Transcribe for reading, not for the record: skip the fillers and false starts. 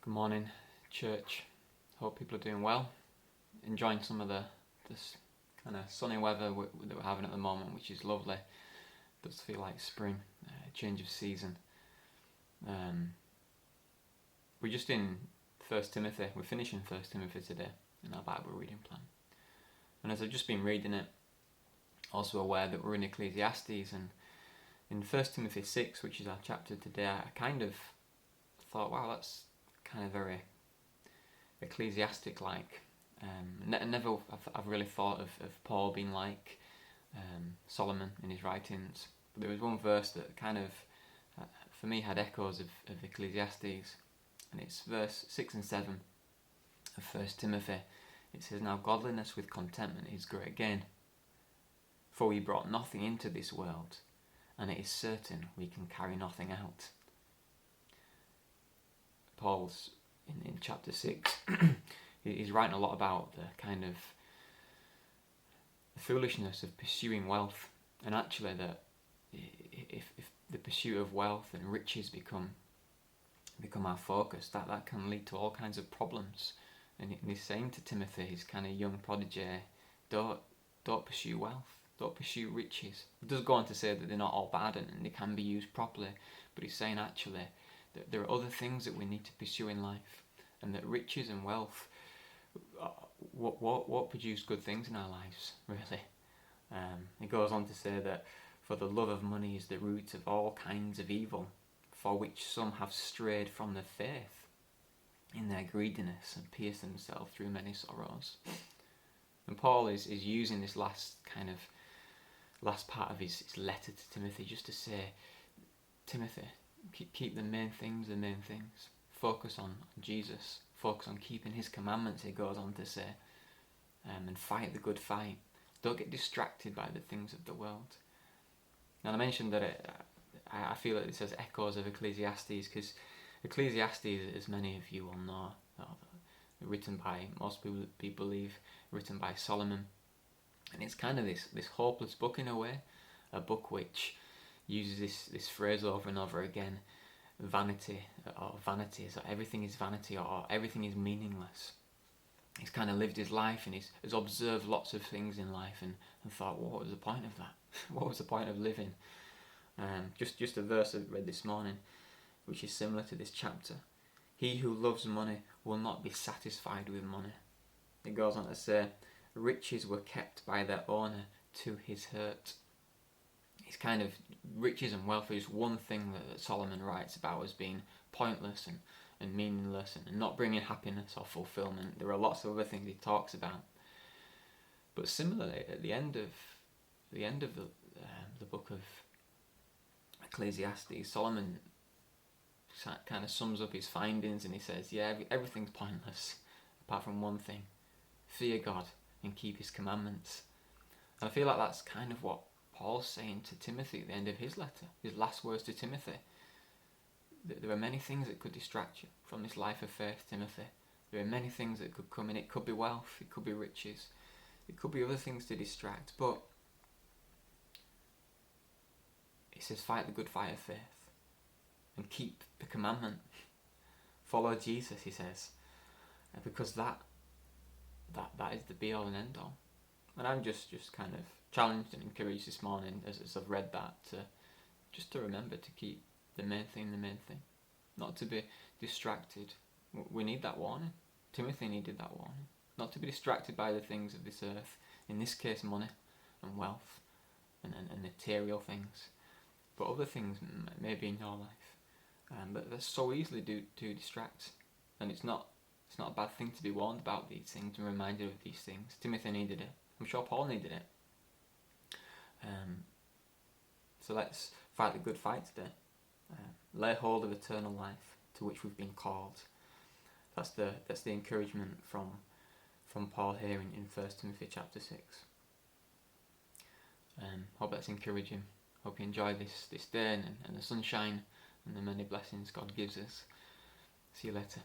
Good morning, church. Hope people are doing well. Enjoying some of this kind of sunny weather that we're having at the moment, which is lovely. It does feel like spring, change of season. We're just in 1 Timothy. We're finishing 1 Timothy today in our Bible reading plan. And as I've just been reading it, also aware that we're in Ecclesiastes, and in 1 Timothy 6, which is our chapter today, I kind of thought, wow, that's kind of very ecclesiastic-like. Never I've really thought of Paul being like Solomon in his writings. But there was one verse that kind of, for me, had echoes of Ecclesiastes, and it's verse 6 and 7 of 1 Timothy. It says, "Now godliness with contentment is great gain. For we brought nothing into this world, and it is certain we can carry nothing out." Paul's in chapter 6, he's writing a lot about the kind of the foolishness of pursuing wealth, and actually that if the pursuit of wealth and riches become our focus, that can lead to all kinds of problems. And he's saying to Timothy, his kind of young prodigy, don't pursue wealth, don't pursue riches. He does go on to say that they're not all bad and they can be used properly, but he's saying actually that there are other things that we need to pursue in life, and that riches and wealth what produce good things in our lives, really. He goes on to say that for the love of money is the root of all kinds of evil, for which some have strayed from the faith in their greediness and pierced themselves through many sorrows. And Paul is using this last part of his letter to Timothy just to say, Timothy, keep the main things. Focus on Jesus. Focus on keeping his commandments, he goes on to say, and fight the good fight. Don't get distracted by the things of the world. Now, I mentioned that I feel that this has echoes of Ecclesiastes, because Ecclesiastes, as many of you will know, written by, most people believe, written by Solomon. And it's kind of this hopeless book in a way, a book which uses this phrase over and over again, vanity, so everything is vanity, or everything is meaningless. He's kind of lived his life, and he's observed lots of things in life, and thought, well, what was the point of that? What was the point of living? Just a verse I read this morning, which is similar to this chapter. He who loves money will not be satisfied with money. It goes on to say, riches were kept by their owner to his hurt. It's kind of, riches and wealth is one thing that Solomon writes about as being pointless and meaningless and not bringing happiness or fulfillment. There are lots of other things he talks about. But similarly, at the end of the book of Ecclesiastes, Solomon kind of sums up his findings, and he says, everything's pointless apart from one thing: fear God and keep his commandments. And I feel like that's kind of what Paul's saying to Timothy at the end of his letter, his last words to Timothy. There are many things that could distract you from this life of faith, Timothy. There are many things that could come in. It could be wealth, it could be riches, it could be other things to distract, but he says, fight the good fight of faith and keep the commandment. Follow Jesus, he says, because that is the be all and end all. And I'm just kind of challenged and encouraged this morning as I've read that to remember to keep the main thing, not to be distracted. We need that warning. Timothy needed that warning, not to be distracted by the things of this earth, in this case money and wealth and material things, but other things maybe in your life. But they're so easily to distract, and it's not a bad thing to be warned about these things and reminded of these things. Timothy needed it. I'm sure Paul needed it. So let's fight the good fight today. Lay hold of eternal life to which we've been called. That's the encouragement from Paul here in 1 Timothy chapter 6. Hope that's encouraging. Hope you enjoy this day and the sunshine and the many blessings God gives us. See you later.